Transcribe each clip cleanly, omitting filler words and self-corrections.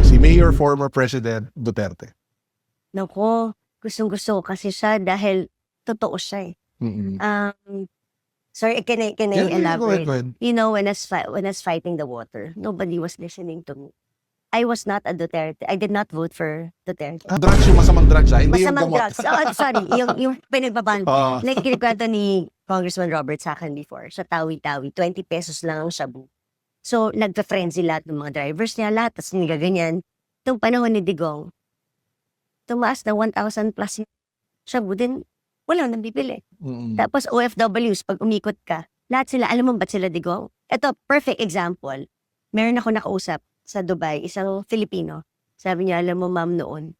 Si Mayor former President Duterte. Naku, gustong-gusto ko kasi siya dahil totoo siya eh. Mm-mm. Sorry, can I Yeah, elaborate? go ahead. You know, when I was fighting the water, nobody was listening to me. I was not a Duterte. I did not vote for Duterte. Drugs yung masamang drugs, hindi yung Masamang gamot. drugs. Sorry, yung pinagbaban. Like, kinikwento ni Congressman Robert sa akin before, sa Tawi-Tawi, 20 pesos lang ang shabu. So, nagka-frenzy lahat ng mga drivers niya, lahat, tapos ganyan. Itong panahon ni Digong, tumaas na 1,000 plus yung shabu, din wala nang bibili. Tapos OFWs, pag umikot ka, lahat sila, alam mo ba't sila Digong? Ito, perfect example. Meron ako nakausap sa Dubai, isang Filipino. Sabi niya, alam mo ma'am noon,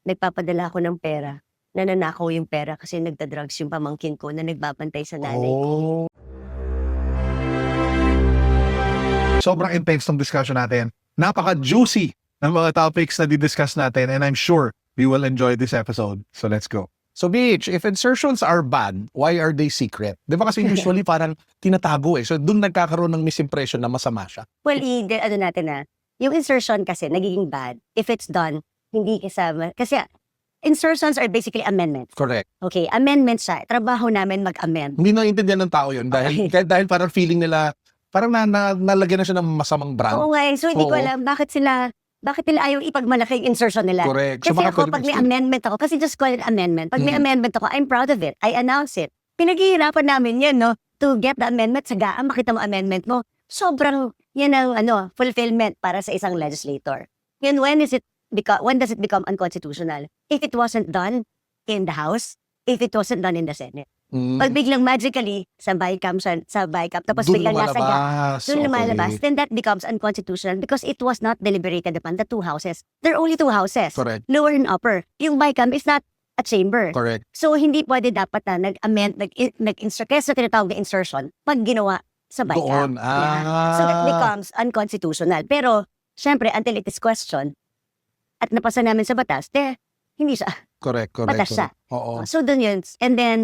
nagpapadala ako ng pera. Nananakaw yung pera kasi nagda-drugs yung pamangkin ko na nagbabantay sa nanay ko. Oh. Sobrang intense ng discussion natin. Napaka-juicy ng mga topics na di-discuss natin and I'm sure we will enjoy this episode. So let's go. So BH, if insertions are bad, why are they secret? Di ba kasi usually parang tinatago eh. So doon nagkakaroon ng misimpression na masama siya. Well, ano natin na, yung insertion kasi nagiging bad if it's done, hindi kasama. Kasi insertions are basically amendments. Correct. Okay, amendments siya. Trabaho namin mag-amend. Hindi naiintindihan ng tao yun dahil, dahil parang feeling nila, parang nalagyan na siya ng masamang brand. Oo nga, so hindi ko alam bakit nila ayaw ipagmalaki yung insertion nila. Correct. Kasi So, ako, pag may amendment ako, kasi just call it amendment. Pag may amendment ako, I'm proud of it. I announce it. Pinaghihirapan namin yan, no? To get the amendment, sagaan, makita mo amendment mo. Sobrang, yan ang, fulfillment para sa isang legislator. Yun, when does it become unconstitutional? If it wasn't done in the House, if it wasn't done in the Senate. Pag biglang magically, sa BICAM, tapos Doon biglang nasa Okay. lumalabas, then that becomes unconstitutional because it was not deliberated upon the two houses. There are only two houses, Correct. lower and upper. Yung BICAM is not a chamber. Correct. So, hindi pwede dapat na nag-amend, nag-insert, kaya sa tinatawag na insertion, pag ginawa sa Doon. BICAM. So, that becomes unconstitutional. Pero, syempre, until it is questioned, at napasa namin sa batas, hindi siya. Correct. Batas siya. Oo. So, dun yun. And then,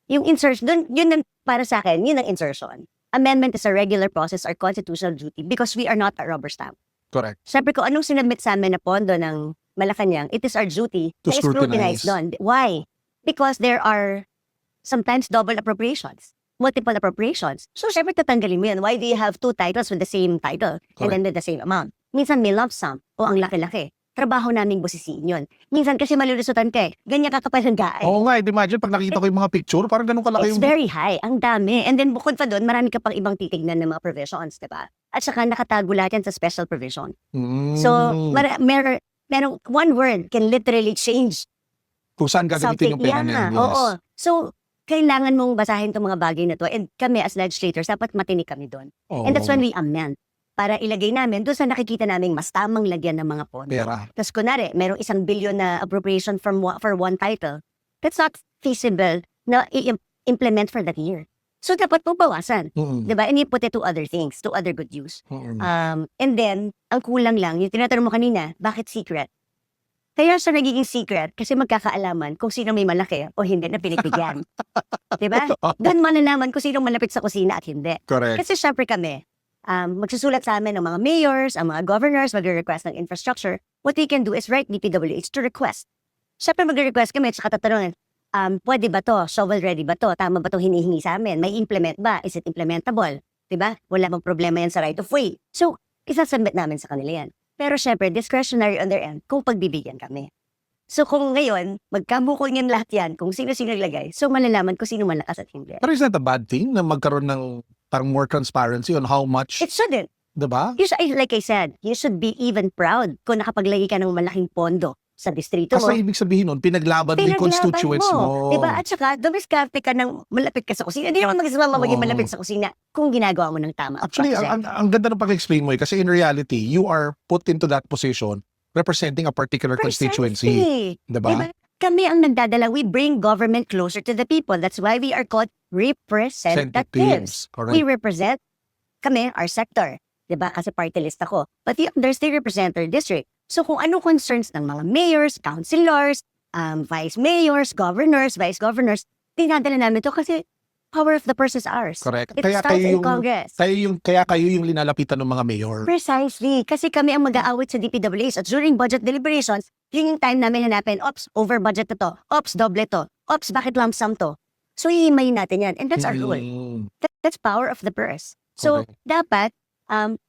yung insertion, yun para sa akin, yun ang insertion. Amendment is a regular process or constitutional duty because we are not a rubber stamp. Correct. Siyempre, kung anong sinabit sa amin na pondo ng Malacanang, it is our duty To na scrutinize scrutinize. doon. Why? Because there are sometimes double appropriations, multiple appropriations. So, siyempre, tatanggalin mo yan. Why do you have two titles with the same title and then with the same amount? Minsan may lump sum o ang laki-laki. Trabaho naming busisiin yun. Minsan kasi malulusutan ka eh. Ganyan kakapal ng gaay. Oo nga, imagine pag nakita ko yung mga picture, parang ganun kalaki It's yung... very high. Ang dami. And then bukod pa doon, marami ka pang ibang titignan ng mga provisions, diba? At saka nakatago lahat yan sa special provision. So, merong one word can literally change kung saan gagamitin something. yung pera niya. Yes. Oo. So, kailangan mong basahin itong mga bagay na to. And kami as legislators, dapat matinig kami doon. Oo. And that's when we amend. Para ilagay namin doon sa nakikita namin mas tamang lagyan ng mga pondo. Pera. Tapos kunwari, merong 1 billion na appropriation for one title. That's not feasible na i-implement for that year. So dapat mo bawasan. Diba? And you put it to other things, to other good use. And then, ang kulang lang, yung tinatanong mo kanina, bakit secret? Kaya siya nagiging secret kasi magkakaalaman kung sino may malaki o hindi na pinigbigyan. Diba? Doon malalaman kung sino malapit sa kusina at hindi. Correct. Kasi syempre kami, magsusulat sa amin ng mga mayors, ang mga governors, mag-request ng infrastructure. What they can do is write DPWH to request. Siyempre mag-request kami at saka tatanungin, pwede ba to? Shovel ready ba to? Tama ba itong hinihingi sa amin? May implement ba? Is it implementable? Diba? Wala bang problema yan sa right of way? So, isasubmit namin sa kanila yan. Pero syempre, discretionary on their end kung pagbibigyan kami. So kung ngayon, magkabukol niyan lahat yan, kung sino-sino ilagay, so malalaman kung sino malakas at hindi. Pero is that a bad thing na magkaroon ng parang more transparency on how much, It shouldn't. diba? Like I said, you should be even proud kung nakapaglagay ka ng malaking pondo sa distrito mo. Kasi ibig sabihin nun, pinaglaban mo yung constituents mo. Diba? At saka, dumiskarte ka ng malapit ka sa kusina. Hindi naman mag-isama maging malapit sa kusina kung ginagawa mo ng tama. Actually, ang ganda ng pag-explain mo kasi in reality, you are put into that position representing a particular constituency. Diba? Kami ang nagdadala. We bring government closer to the people. That's why we are called representatives. Correct. We represent kami, our sector. Diba? Kasi party list ako. But the others, they represent their district. So kung ano concerns ng mga mayors, councilors, vice mayors, governors, vice governors, dinadala namin to kasi power of the purse is ours. Correct. It Kaya starts kayo in yung- Congress. Kaya kayo yung linalapitan ng mga mayor. Precisely. Kasi kami ang mag-aawit sa DPWH at during budget deliberations, yun yung time namin hanapin, ops, over budget na to. Ops, doble to. Ops, bakit lump sum to? So, hihimayin natin yan. And that's our rule. Mm. That's power of the purse. So, Okay. dapat,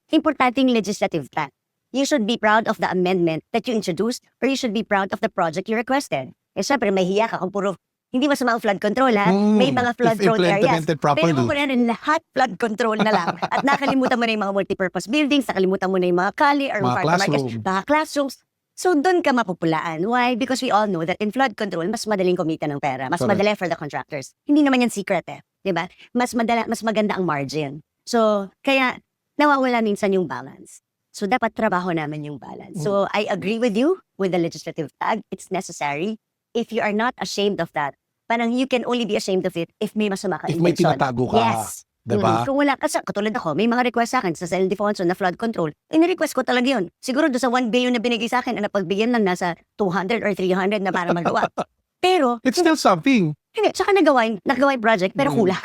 importanteng legislative plan. You should be proud of the amendment that you introduced or you should be proud of the project you requested. Eh, syempre, may hiya ka kung puro, hindi masama ang flood control, ha? May mga flood-prone If areas. implemented properly. Pero kung rin lahat flood control na lang at nakalimutan mo na yung mga multipurpose buildings, nakalimutan mo na yung mga kali or Mga farm markets, classroom. mga classrooms. So, doon ka mapupulaan. Why? Because we all know that in flood control, mas madaling kumita ng pera. Mas Correct. madali for the contractors. Hindi naman yan secret eh. Diba? Mas maganda ang margin. So, kaya nawawala minsan yung balance. So, dapat trabaho namin yung balance. So, I agree with you with the legislative tag. It's necessary. If you are not ashamed of that, parang you can only be ashamed of it if may masama ka If may intention. tinatago ka. Yes. Diba? Kung wala, kasi katulad ako, may mga request sa akin sa San Ildefonso na flood control. Ini-request ko talaga yun. Siguro doon sa 1 billion na binigay sa akin, na napagbigyan lang nasa 200 or 300 na para magawa. Pero, It's still something. hindi, tsaka nagawa yung project, pero kulang.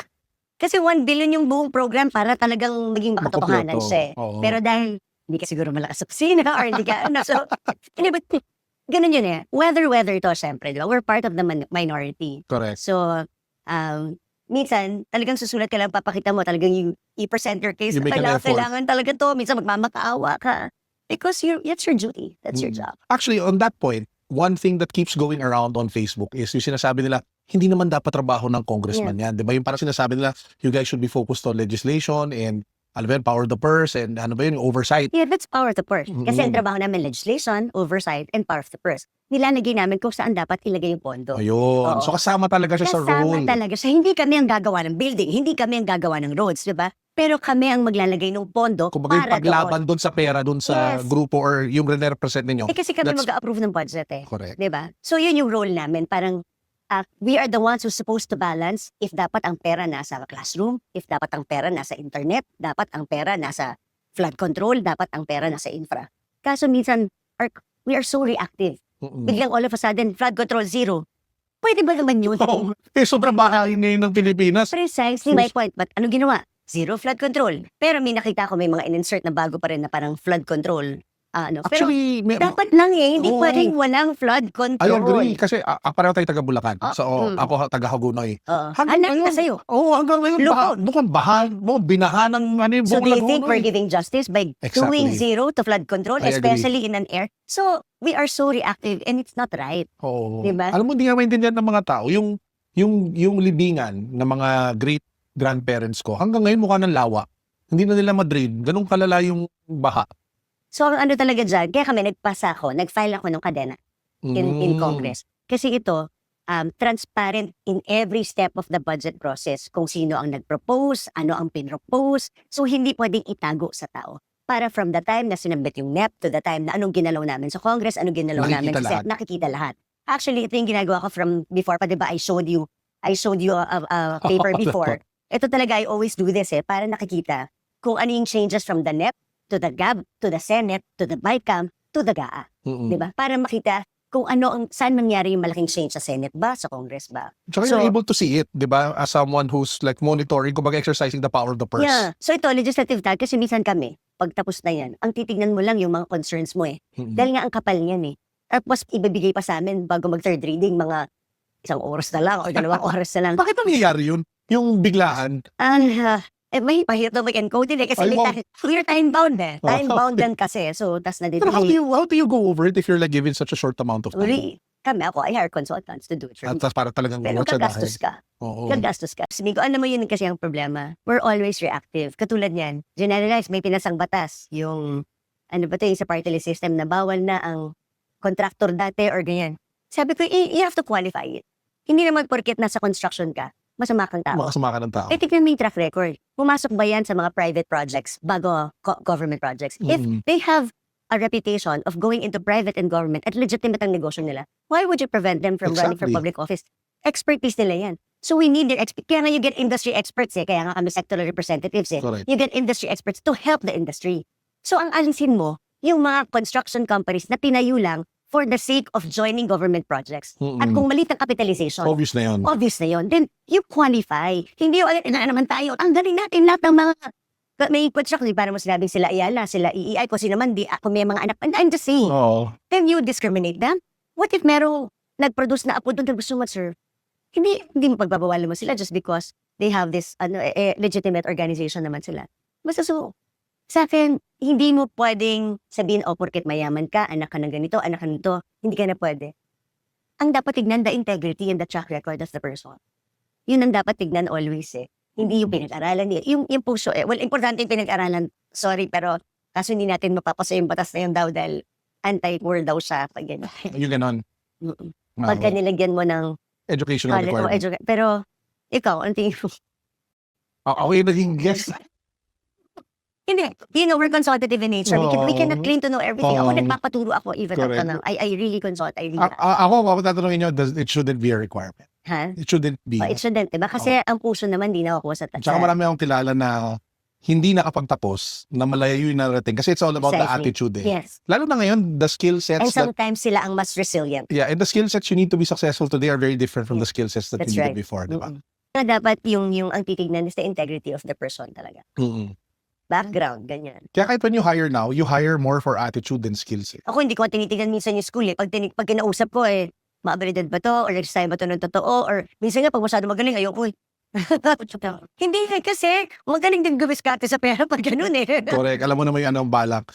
Kasi 1 billion yung buong program para talagang maging makatotohanan Makumpleto. siya. Eh. Oo. Pero dahil hindi ka siguro malakas sa kusina or hindi ka, so, hindi, but ganun yun eh. Weather to, syempre, di ba? We're part of the minority. Correct. So, minsan, talagang susulat ka lang, papakita mo talagang yung i-present your case. You make an effort. Kailangan talaga to. Minsan magmamakaawa ka. Because that's your duty. That's your job. Actually, on that point, one thing that keeps going around on Facebook is yung sinasabi nila, hindi naman dapat trabaho ng congressman yan. Di ba? Yung parang sinasabi nila, you guys should be focused on legislation and ano ba yun, power of the purse and ano ba yun, yung oversight. Yeah, that's power of the purse. Kasi ang Mm. trabaho namin, legislation, oversight, and power of the purse. Nilalagay namin kung saan dapat ilagay yung pondo. Ayun. Oo. So kasama talaga siya sa Kasama rule. talaga siya. Hindi kami ang gagawa ng building, hindi kami ang gagawa ng roads, di ba? Pero kami ang maglalagay ng pondo Kung yung para paglaban doon sa pera, doon sa Yes. grupo or yung represent ninyo. doon. Eh kasi kami That's- mag-approve ng budget eh. Correct. Di ba? So yun yung role namin. Parang we are the ones who's supposed to balance if dapat ang pera nasa classroom, if dapat ang pera nasa internet, dapat ang pera nasa flood control, dapat ang pera nasa infra. Kaso minsan, we are so reactive. Mm-mm. Biglang all of a sudden, flood control zero. Pwede ba naman yun? Oo. Sobrang bahain ngayon ng Pilipinas. Precisely my point. But ano ginawa? Zero flood control. Pero may nakita ko may mga in-insert na bago pa rin na parang flood control. Pero Actually, dapat lang eh. Hindi Oo. pwedeng walang flood I control. agree. Kasi pareho tayo taga Bulacan. Ah, So, ako taga Hagunoy. Oo. Hanggang Anak ngayon, ka sa'yo. Oo, hanggang ngayon, Loko. mukhang bahan, binaha ng ano, So buong do you think Laguna we're eh. giving justice by Exactly. doing zero to flood control, I agree. especially in an air? So we are so reactive and it's not right. Oo. Diba? Alam mo, hindi nga maintindihan ng mga tao. Yung libingan ng mga great grandparents ko, hanggang ngayon mukha ng lawa. Hindi na nila ma-drain. Ganun kalala yung baha. So ang ano talaga dyan, kaya kami nag-file ako ng kadena in Congress. Kasi ito, transparent in every step of the budget process. Kung sino ang nag-propose, ano ang pinropose. So hindi pwedeng itago sa tao. Para from the time na sinabit yung NEP to the time na anong ginalaw namin sa Congress, anong ginalaw namin Nakikita sa lahat. Senate, nakikita lahat. Actually, ito yung ginagawa ko from before pa, diba? I showed you a paper before. Ito talaga, I always do this para nakikita kung ano yung changes from the NEP to the GAB, to the Senate, to the BICAM, to the GAA. Mm-mm. Diba? Para makita kung saan nangyari yung malaking change sa Senate ba, sa Congress ba. Tsaka So- you're able to see it, di ba? As someone who's like monitoring, kumbaga exercising the power of the purse. Yeah. So ito, legislative tag, kasi minsan kami, pag tapos na yan, ang titignan mo lang yung mga concerns mo eh. Mm-mm. Dahil nga ang kapal niyan eh. Tapos ibibigay pa sa amin bago mag-third reading, mga 1 oras na lang o 2 oras na lang. Bakit nangyayari yun? Yung biglaan. May pahirap na mag-encode eh. Kasi Ay, mo. we're time-bound eh. Time-bound din kasi. So, tas na Pero how do you go over it if you're like given such a short amount of time? Uli, I hire consultants to do it for At me. tas para talagang Pero gagastos ka. Oo. Gagastos ka. Sabi ko, alam mo yun kasi ang problema. We're always reactive. Katulad yan, generalize, may pinasang batas. Yung, ano ba ito, yung sa party list system na bawal na ang contractor dati or ganyan. Sabi ko, you have to qualify it. Hindi naman porket nasa construction ka, masama kang tao. Makasama ka ng tao. Eh, tignan mo yung track record. Pumasok ba yan sa mga private projects bago government projects? If Mm. they have a reputation of going into private and government at legitimate ang negosyo nila, why would you prevent them from running for Exactly. public office? Expertise nila yan. So we need their Kaya nga you get industry experts eh. Kaya nga kami sectoral representatives eh. Correct. You get industry experts to help the industry. So ang alisin mo, yung mga construction companies na tinayo lang for the sake of joining government projects. At kung maliit ang capitalization, Obvious na yun. obvious na yun, then you qualify. Hindi yung, na naman tayo, ang galing natin lahat ng mga may construction, para mo sinabing sila Ayala, sila EEI, kung sino man, di ako may mga anak. And I'm just saying, Oo. then you discriminate them. What if merong nag-produce na apo doon na gusto mag-serve? Hindi mo pagbabawalan mo sila just because they have this legitimate organization naman sila. Basta so, sa akin, hindi mo pwedeng sabihin, porket mayaman ka, anak ka ng ganito, anak ka nito, hindi ka na pwede. Ang dapat tignan, the integrity and the track record of the person. Yun ang dapat tignan always Hindi yung pinag-aralan. Yung puso well, importante yung pinag-aralan. Sorry, pero kaso hindi natin mapapasa yung batas na yun daw dahil anti-war daw siya. Pag gano'n. Yung ganon. Pagka nilagyan mo ng Educational requirement. pero, ikaw, ang tingin mo? Ako yung naging guest. Hindi. We're consultative in nature. We cannot claim to know everything. Ako Oo. nagpapaturo ako even up to Correct. now. I really consult. I really Ako tatanungin nyo, it shouldn't be a requirement. Ha? It shouldn't be. It shouldn't, diba? Kasi ang puso naman di nakukuha sa Tsaka marami akong kilala na hindi nakapagtapos, na malayo yung narating. Kasi it's all about the Precisely. attitude Yes. Lalo na ngayon, the skill And sets that, sometimes sila ang mas resilient. and the skill sets you need to be successful today are very different from the skill sets that That's you right. needed before, di ba? Na dapat yung ang titignan is the integrity of the person talaga. Background, ganyan. Kaya kahit when you hire now, you hire more for attitude than skills. Ako hindi ko tinitignan minsan yung school Pag kinausap ko ma-abilidad ba to? Or nagsasabi ba to ng totoo? Or minsan nga pag masyado magaling, ayoko Hindi kasi magaling din gumiskate sa pera pag ganun Correct. Alam mo naman yung anong balak.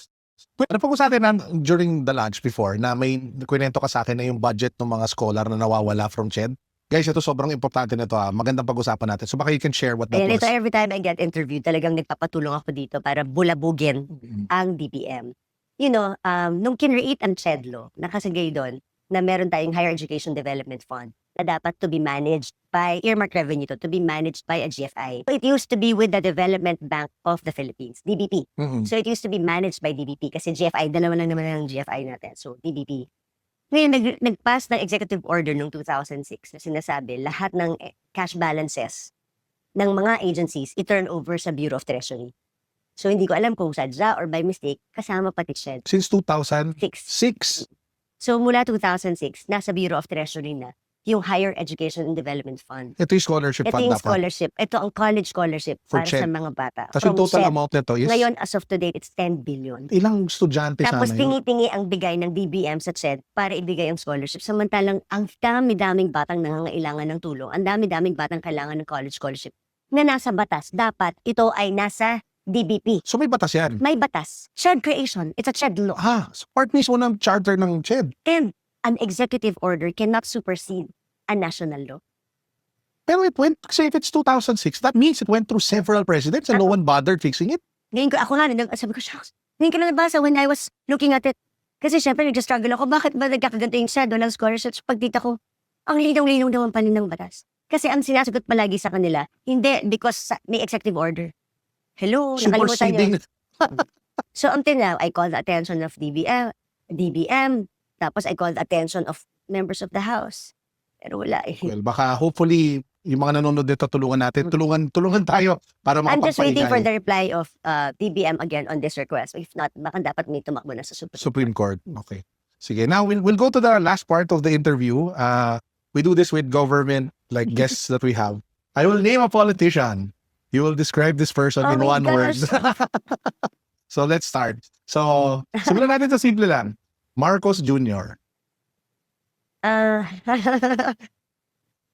Ano pag-usatin na during the lunch before na may kwento ka sa akin na yung budget ng mga scholar na nawawala from CHED? Guys, ito sobrang importante na ito Magandang pag-usapan natin. So baka you can share what that Ayan, was. ito every time I get interviewed, talagang nagpapatulong ako dito para bulabugin ang DBM. Nung kinreate ang CHED law, nakasagay doon na meron tayong Higher Education Development Fund na dapat to be managed by earmark revenue to be managed by a GFI. So it used to be with the Development Bank of the Philippines, DBP. So it used to be managed by DBP kasi GFI, dalawa lang naman ang GFI natin. So DBP. Ngayon, nag-pass ng executive order noong 2006 na sinasabi lahat ng cash balances ng mga agencies i-turn over sa Bureau of Treasury. So hindi ko alam kung sadya or by mistake, kasama pati CHED. Since 2006. 6. So mula 2006, nasa Bureau of Treasury na yung Higher Education and Development Fund. Ito yung scholarship Ito fund yung dapat. scholarship. Ito ang college scholarship For para CHED. sa mga bata. Tapos yung From total CHED. amount nito is Ngayon, as of today, it's 10 billion. ilang estudyante Tapos sana yun? tingi-tingi ang bigay ng DBM sa CHED para ibigay ang scholarship. Samantalang ang dami-daming batang nangangailangan ng tulong, ang dami-daming batang kailangan ng college scholarship na nasa batas. Dapat ito ay nasa DBP. So may batas yan. May batas. CHED creation. It's a CHED law. So part mismo ng charter ng CHED. And an executive order cannot supersede a national law. Pero it went, kasi if it's 2006, that means it went through several presidents and no one bothered fixing it. Ngayon ko, ako nga, sabi ko, shucks, ngayon ko na nabasa when I was looking at it. Kasi syempre, nag-struggle ako. Bakit ba nagkakaganto yung CHED? Walang scholarships. Pagtita ko, ang linaw-linaw naman pala ng batas. Kasi ang sinasagot palagi sa kanila, hindi, because may executive order. Hello, nakalimutan niyo. Superseding. So until now, I call the attention of DBM, tapos I call the attention of members of the House. Pero wala Well, baka hopefully yung mga nanonood dito tulungan natin. Tulungan tayo para I'm just waiting for makapagpaingay. the reply of DBM again on this request. If not, baka dapat may tumakbo na sa Supreme Court. Okay. Sige, now we'll go to the last part of the interview. We do this with government like guests that we have. I will name a politician. You will describe this person Oh in my one word. gosh. So let's start. So, simulan natin sa simple lang. Marcos Jr.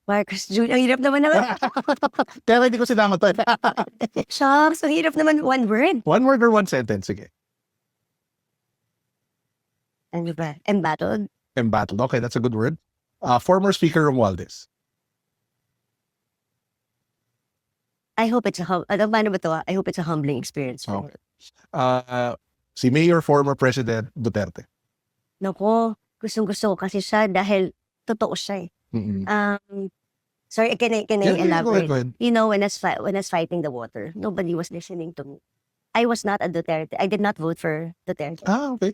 Marcos Jr. Ang hirap naman. Kaya hindi ko sinama to. Shucks, ang hirap naman. One word. One word or one sentence? Sige. Ano ba? Embattled. Embattled. Okay, that's a good word. Former Speaker Romualdez. I hope it's a paano ba to? I hope it's a humbling experience. For Okay. Si Mayor former President Duterte. Nako, gustong-gusto ko kasi siya dahil totoo siya Sorry, can I Yeah, elaborate? go ahead. When I was fighting the water, nobody was listening to me. I was not a Duterte. I did not vote for Duterte. Okay.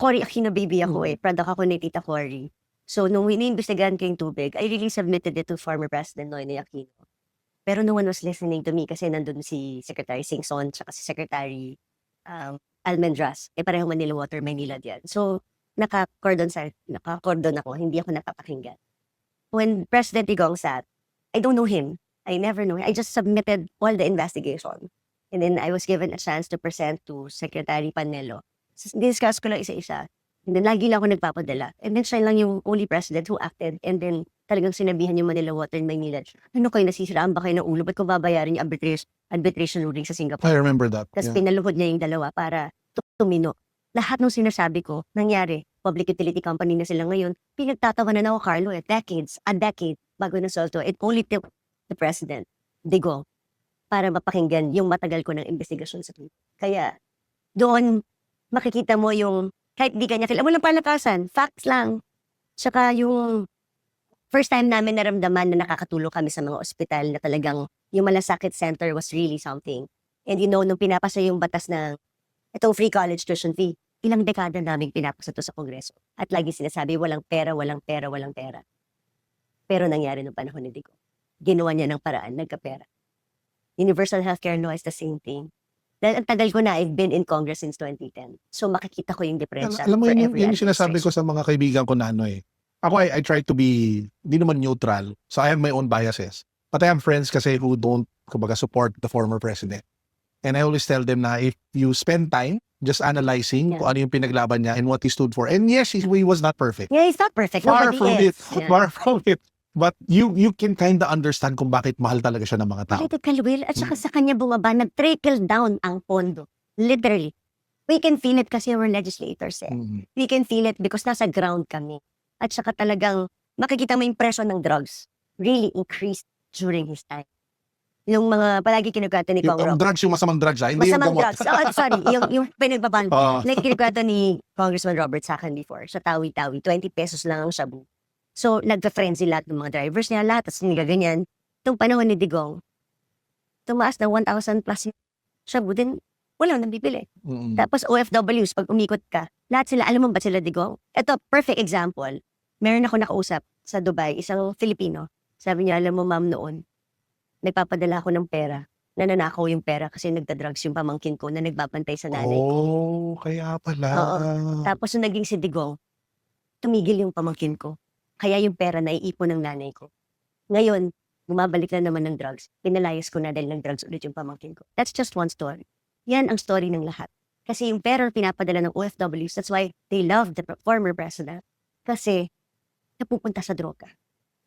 Cory Aquino baby ako Product ako ni Tita Cory. So, nung iniimbestigahan ko yung tubig, I really submitted it to former President Noynoy Aquino. Pero no one was listening to me kasi nandun si Secretary Singson tsaka si Secretary Almendras. Pareho Manila Water, Manila diyan. So, naka-cordon ako, hindi ako napapakinggan. When President Digong sat, I don't know him. I never know him. I just submitted all the investigation. And then I was given a chance to present to Secretary Panelo. Discuss ko lang isa-isa. And then lagi lang ako nagpapadala. And then siya lang yung only president who acted. And then talagang sinabihan yung Manila Water in Maynila, ano kayo, nasisiraan ba kayo ng ulo? Ba't ko babayaran yung arbitration ruling sa Singapore? I remember that. Tapos Yeah. pinaluhod niya yung dalawa para tumino. Lahat ng sinasabi ko, nangyari. Public utility company na sila ngayon. Pinagtatawanan ako, Carlo, a decade bago nasolto. It only took the president, Digong, para mapakinggan yung matagal ko ng investigasyon sa Twitter. Kaya, doon, makikita mo yung, kahit di kanya walang palakasan, facts lang. Tsaka yung first time namin naramdaman na nakakatulong kami sa mga ospital na talagang yung malasakit center was really something. And you know, nung pinapasa yung batas ng itong free college tuition fee, ilang dekada namin pinapasa to sa Kongreso. At lagi sinasabi, walang pera. Pero nangyari nung panahon ni Digo. Ginawa niya ng paraan, nagkapera. Universal healthcare law is the same thing. Dahil ang tagal ko na, I've been in Congress since 2010. So makikita ko yung differential Alam mo, for yun every yung sinasabi ko administration. sa mga kaibigan ko na ano eh. Ako, I try to be, di naman neutral. So I have my own biases. But I have friends kasi who don't, kumbaga, support the former president. And I always tell them na if you spend time just analyzing kung ano yung pinaglaban niya and what he stood for. And yes, he was not perfect. Yeah, it's not perfect. Far Nobody from is. it. Yeah. Far from it. But you can kinda understand kung bakit mahal talaga siya ng mga tao. Political will. At saka sa kanya bumaba, nag-trickle down ang pondo. Literally. We can feel it kasi we're legislators eh. Mm. We can feel it because nasa ground kami. At saka talagang makikita mo yung presyo ng drugs really increased during his time. Yung mga palagi kinukwento ni Yung Kong Rob. drugs, yung masamang drugs, hindi yung Masamang gamot. drugs. Oh, sorry, yung pinagbaban. Ah. Like kinukwento ni Congressman Robert sa akin before, sa Tawi-Tawi, 20 pesos lang ang shabu. So, nagka-frenzy lahat ng mga drivers niya, lahat, tapos nagaganyan. Itong panahon ni Digong, tumaas na 1,000 plus yung shabu, din wala nang bibili. Mm. Tapos OFWs, pag umikot ka, lahat sila, alam mo ba sila Digong? Ito, perfect example. Meron ako nakausap sa Dubai, isang Filipino. Sabi niya, alam mo ma'am noon, nagpapadala ako ng pera. Nananakaw yung pera kasi nagda-drugs yung pamangkin ko na nagbabantay sa nanay ko. Oh, kaya pala. Oo. Tapos nung naging si Digong, tumigil yung pamangkin ko. Kaya yung pera na iipon ng nanay ko. Ngayon, bumabalik na naman ng drugs. Pinalayas ko na dahil nag-drugs ulit yung pamangkin ko. That's just one story. Yan ang story ng lahat. Kasi yung pera pinapadala ng OFWs, that's why they love the former president. Kasi napupunta sa droga.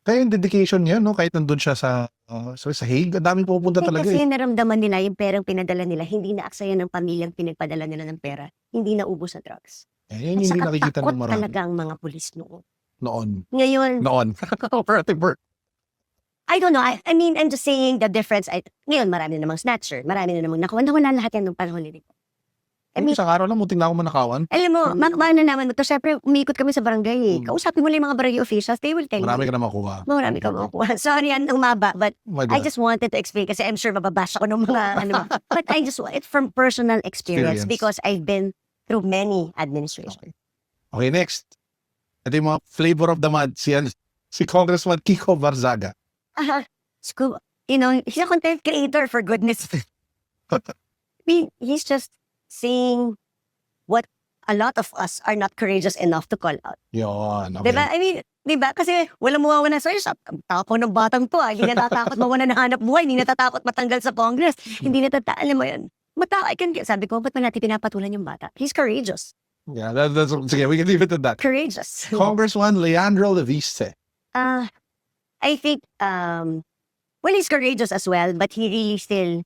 Kaya yung dedication niya, no? Kahit nandun siya sa Hague, ang daming pupunta talaga Kasi eh. naramdaman nila yung perang pinadala nila, hindi na-aksaya ng pamilyang pinagpadala nila ng pera. Hindi na ubos sa drugs. Yan At hindi saka nakikita takot ng marami. talaga ang mga pulis noon. Noon. Ngayon, Operative work. I don't know. I mean, I'm just saying the difference. Ngayon, marami na namang snatcher. Marami na namang nakuha. Nawala lahat yan ng panahon nila. I mean, Isang araw lang, munting na ako manakawan. alam mo, maano naman ito. Siyempre, umikot kami sa barangay. Eh. Kausapin mo lang yung mga barangay officials. They will tell Marami you. ka na makuha. Marami ka makuha. Sorry, ang umaba. But Oh my I God. just wanted to explain kasi I'm sure mababash ako ng mga ano. But I just want it from personal experience because I've been through many administrations. Okay, next. Ito yung mga flavor of the month. Si Congressman Kiko Barzaga. You know, he's a content creator for goodness. I mean, he's just saying what a lot of us are not courageous enough to call out. Yun. Okay. Diba? I mean, diba? Kasi walang mawawala sa'yo. Tapos ng batang to. Hindi natatakot mawala ng hanap buhay. Hindi natatakot matanggal sa Congress. Hindi natatakot. Alam mo yun. Sabi ko, ba't ba natin pinapatulan yung bata? He's courageous. Yeah, that's, sige, we can leave it at that. Courageous. Congressman Leandro Leviste. I think, well, he's courageous as well, but he really still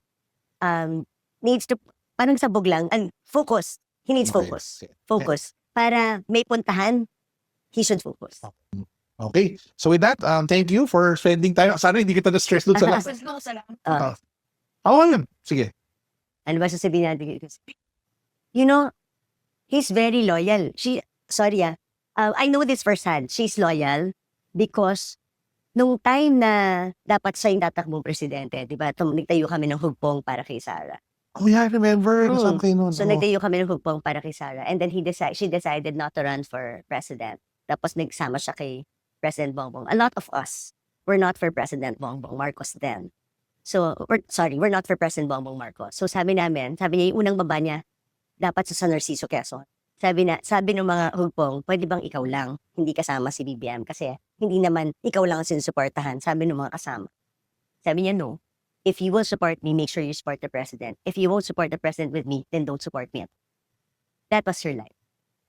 needs to, parang sabog lang, and focus. He needs Okay. focus. Focus. Para may puntahan, he should focus. Okay. So with that, thank you for spending time. Sana hindi kita na-stress doon sa last. Ako yun. Sige. Ano ba sasabihin natin? You know, he's very loyal. I know this firsthand. She's loyal because nung time na dapat siya yung tatakbong presidente, di ba? Nagtayo kami ng hugpong para kay Sara. Oh yeah, I remember. Hmm. Kasama kayo nun. So nagtayo kami ng hugpong para kay Sara. And then she decided not to run for president. Tapos nagsama siya kay President Bongbong. A lot of us were not for President Bongbong Marcos then. So, we're not for President Bongbong Marcos. So sabi niya yung unang baba niya, dapat sa San Narciso, Quezon. sabi ng mga hugpong, pwede bang ikaw lang, hindi kasama si BBM? Kasi hindi naman ikaw lang ang sinusuportahan, sabi ng mga kasama. Sabi niya, no. If you will support me, make sure you support the president. If you won't support the president with me, then don't support me. That was her life.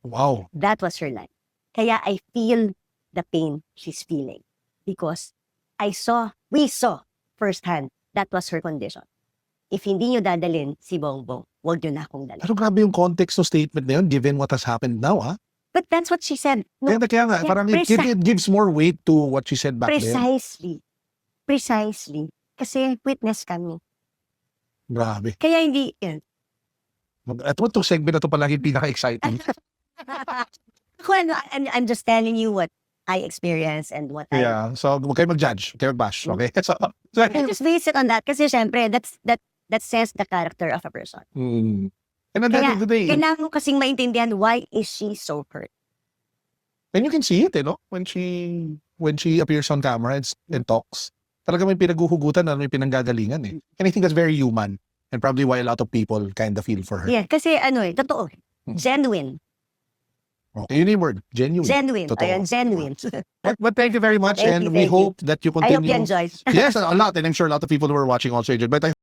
Wow. That was her life. Kaya I feel the pain she's feeling. Because we saw firsthand, that was her condition. If hindi nyo dadalin si Bongbong, huwag nyo na akong dalhin. Pero grabe yung context ng statement na yun, given what has happened now, ha? But that's what she said. No, Kaya nga, yeah, parang it gives more weight to what she said back then. precisely. Precisely. Kasi witness kami. Grabe. Kaya hindi, yun. Ito itong segment na ito palagi pinaka-exciting. Ako, I'm just telling you what I experienced and what I... Yeah, so huwag kayo mag-judge, huwag kayo mag-bash, okay? So, I just base it on that. Kasi syempre, that says the character of a person. and at the Kaya, end of the day, kailangan mo kasing maintindihan why is she so hurt. and you can see it, no? When she appears on camera and talks, talaga may pinaghuhugutan na may pinanggagalingan eh. And I think that's very human and probably why a lot of people kind of feel for her. Yeah, kasi totoo. Genuine. Okay, yun yung word, genuine. Genuine. Totoo. Ayan, genuine. But thank you very much Thank and you, we thank you. hope that you I hope continue. you enjoyed. Yes, a lot and I'm sure a lot of people who are watching also enjoyed. But I